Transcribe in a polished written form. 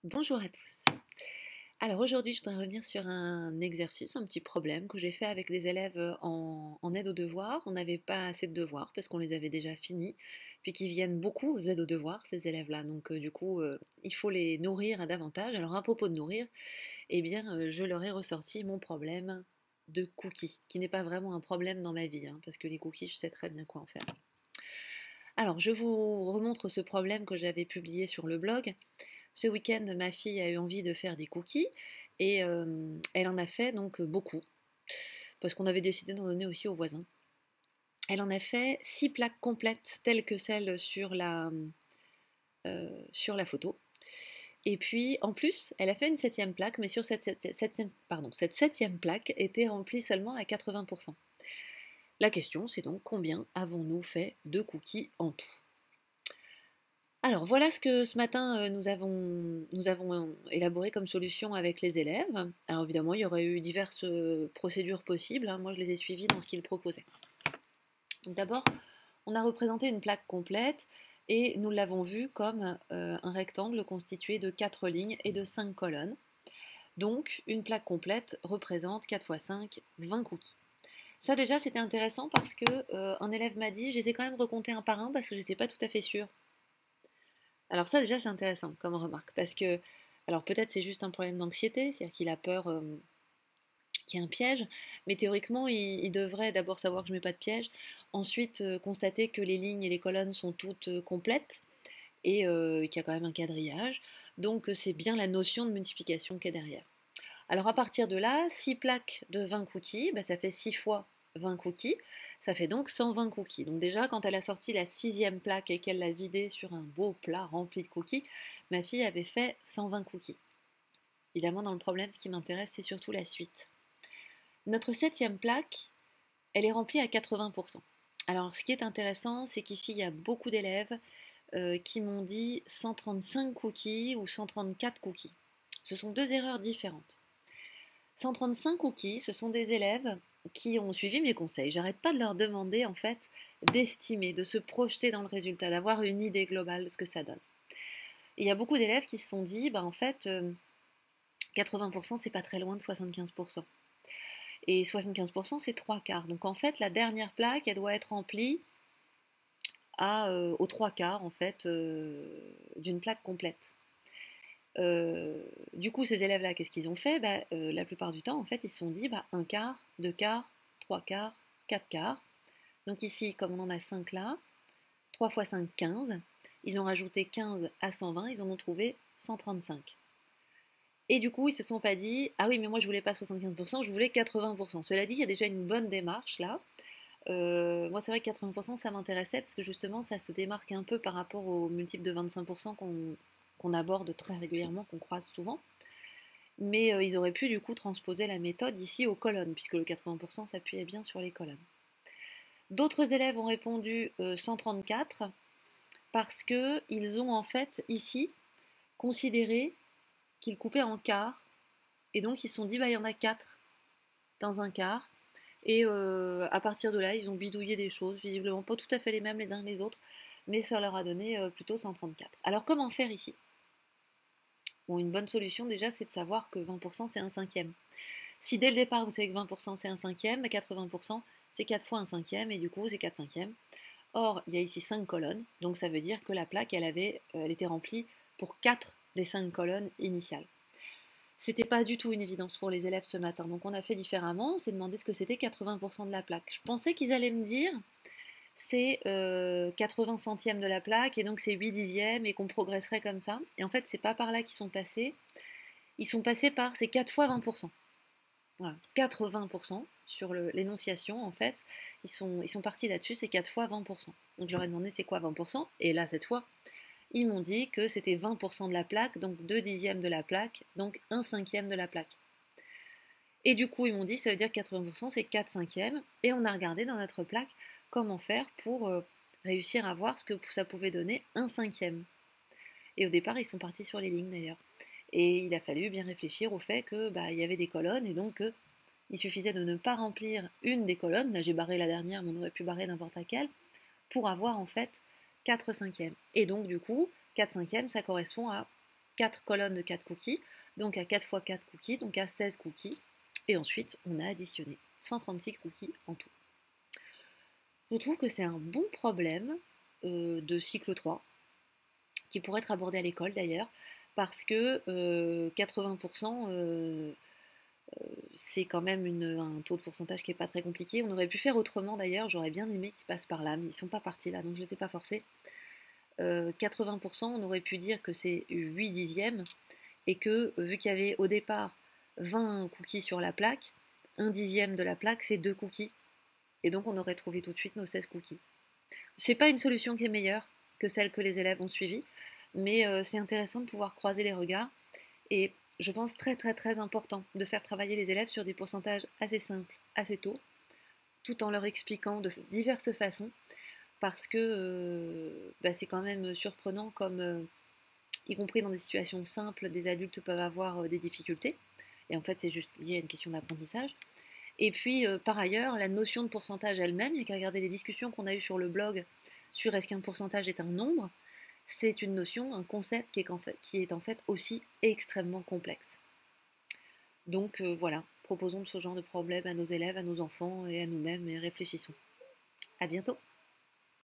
Bonjour à tous. Alors aujourd'hui, je voudrais revenir sur un exercice, un petit problème que j'ai fait avec des élèves en aide aux devoirs. On n'avait pas assez de devoirs parce qu'on les avait déjà finis, puis qu'ils viennent beaucoup aux aides aux devoirs, ces élèves-là. Donc du coup, il faut les nourrir à davantage. Alors à propos de nourrir, eh bien, je leur ai ressorti mon problème de cookies, qui n'est pas vraiment un problème dans ma vie, hein, parce que les cookies, je sais très bien quoi en faire. Alors, je vous remontre ce problème que j'avais publié sur le blog. Ce week-end, ma fille a eu envie de faire des cookies et elle en a fait donc beaucoup, parce qu'on avait décidé d'en donner aussi aux voisins. Elle en a fait 6 plaques complètes, telles que celles sur la photo. Et puis, en plus, elle a fait une septième plaque, mais sur cette septième plaque était remplie seulement à 80%. La question, c'est donc combien avons-nous fait de cookies en tout? Alors voilà ce que ce matin nous avons élaboré comme solution avec les élèves. Alors évidemment, il y aurait eu diverses procédures possibles, hein. Moi, je les ai suivies dans ce qu'ils proposaient. Donc d'abord, on a représenté une plaque complète et nous l'avons vue comme un rectangle constitué de 4 lignes et de 5 colonnes. Donc une plaque complète représente 4 x 5, 20 cookies. Ça déjà, c'était intéressant parce que un élève m'a dit, je les ai quand même recomptés un par un parce que j'étais pas tout à fait sûre. Alors ça déjà c'est intéressant comme remarque parce que, alors peut-être c'est juste un problème d'anxiété, c'est-à-dire qu'il a peur qu'il y ait un piège, mais théoriquement il devrait d'abord savoir que je ne mets pas de piège, ensuite constater que les lignes et les colonnes sont toutes complètes et qu'il y a quand même un quadrillage, donc c'est bien la notion de multiplication qui est derrière. Alors à partir de là, 6 plaques de 20 cookies, bah, ça fait 6 fois 20 cookies, ça fait donc 120 cookies. Donc déjà, quand elle a sorti la sixième plaque et qu'elle l'a vidée sur un beau plat rempli de cookies, ma fille avait fait 120 cookies. Évidemment, dans le problème, ce qui m'intéresse, c'est surtout la suite. Notre septième plaque, elle est remplie à 80%. Alors ce qui est intéressant, c'est qu'ici, il y a beaucoup d'élèves qui m'ont dit 135 cookies ou 134 cookies. Ce sont deux erreurs différentes. 135 cookies, ce sont des élèves qui ont suivi mes conseils. J'arrête pas de leur demander en fait d'estimer, de se projeter dans le résultat, d'avoir une idée globale de ce que ça donne. Et il y a beaucoup d'élèves qui se sont dit, bah en fait, 80% c'est pas très loin de 75%. Et 75% c'est 3 quarts. Donc en fait, la dernière plaque, elle doit être remplie aux 3 quarts en fait d'une plaque complète. Du coup, ces élèves-là, qu'est-ce qu'ils ont fait? Bah, la plupart du temps, en fait, ils se sont dit bah, un quart, deux quarts, trois quarts, quatre quarts. Donc ici, comme on en a 5 là, 3 fois 5, 15. Ils ont rajouté 15 à 120, ils en ont trouvé 135. Et du coup, ils se sont pas dit ah oui, mais moi je voulais pas 75%, je voulais 80%. Cela dit, il y a déjà une bonne démarche là. Moi, c'est vrai que 80%, ça m'intéressait parce que justement, ça se démarque un peu par rapport au multiple de 25% qu'on aborde très régulièrement, qu'on croise souvent. Mais ils auraient pu du coup transposer la méthode ici aux colonnes, puisque le 80% s'appuyait bien sur les colonnes. D'autres élèves ont répondu 134 parce qu'ils ont en fait ici considéré qu'ils coupaient en quarts, et donc ils se sont dit bah il y en a 4 dans un quart, et à partir de là ils ont bidouillé des choses, visiblement pas tout à fait les mêmes les uns que les autres, mais ça leur a donné plutôt 134. Alors comment faire ici? Bon, une bonne solution déjà, c'est de savoir que 20% c'est un cinquième. Si dès le départ vous savez que 20% c'est un cinquième, 80% c'est 4 fois un cinquième et du coup c'est 4 cinquièmes. Or, il y a ici 5 colonnes, donc ça veut dire que la plaque elle était remplie pour 4 des 5 colonnes initiales. C'était pas du tout une évidence pour les élèves ce matin, donc on a fait différemment, on s'est demandé ce que c'était 80% de la plaque. Je pensais qu'ils allaient me dire c'est 80 centièmes de la plaque et donc c'est 8 dixièmes et qu'on progresserait comme ça. Et en fait, c'est pas par là qu'ils sont passés. Ils sont passés par ces 4 fois 20%. Voilà, 80% sur l'énonciation, en fait. Ils sont partis là-dessus, c'est 4 fois 20%. Donc j'aurais demandé c'est quoi 20%? Et là, cette fois, ils m'ont dit que c'était 20% de la plaque, donc 2 dixièmes de la plaque, donc 1 cinquième de la plaque. Et du coup, ils m'ont dit ça veut dire que 80% c'est 4 cinquièmes. Et on a regardé dans notre plaque comment faire pour réussir à voir ce que ça pouvait donner 1 cinquième. Et au départ, ils sont partis sur les lignes d'ailleurs. Et il a fallu bien réfléchir au fait que bah, il y avait des colonnes et donc il suffisait de ne pas remplir une des colonnes. Là, j'ai barré la dernière, mais on aurait pu barrer n'importe laquelle pour avoir en fait 4 cinquièmes. Et donc du coup, 4 cinquièmes, ça correspond à 4 colonnes de 4 cookies, donc à 4 fois 4 cookies, donc à 16 cookies. Et ensuite, on a additionné 136 cookies en tout. Je trouve que c'est un bon problème de cycle 3, qui pourrait être abordé à l'école d'ailleurs, parce que 80%, c'est quand même un taux de pourcentage qui n'est pas très compliqué. On aurait pu faire autrement d'ailleurs, j'aurais bien aimé qu'ils passent par là, mais ils ne sont pas partis là, donc je ne les ai pas forcés. 80%, on aurait pu dire que c'est 8 dixièmes, et que vu qu'il y avait au départ 20 cookies sur la plaque, 1 dixième de la plaque c'est 2 cookies. Et donc on aurait trouvé tout de suite nos 16 cookies. C'est pas une solution qui est meilleure que celle que les élèves ont suivie, mais c'est intéressant de pouvoir croiser les regards. Et je pense très très très important de faire travailler les élèves sur des pourcentages assez simples, assez tôt, tout en leur expliquant de diverses façons, parce que c'est quand même surprenant comme, y compris dans des situations simples, des adultes peuvent avoir des difficultés. Et en fait, c'est juste lié à une question d'apprentissage. Et puis, par ailleurs, la notion de pourcentage elle-même, il n'y a qu'à regarder les discussions qu'on a eues sur le blog sur est-ce qu'un pourcentage est un nombre, c'est une notion, un concept qui est en fait aussi extrêmement complexe. Donc voilà, proposons ce genre de problème à nos élèves, à nos enfants et à nous-mêmes et réfléchissons. À bientôt!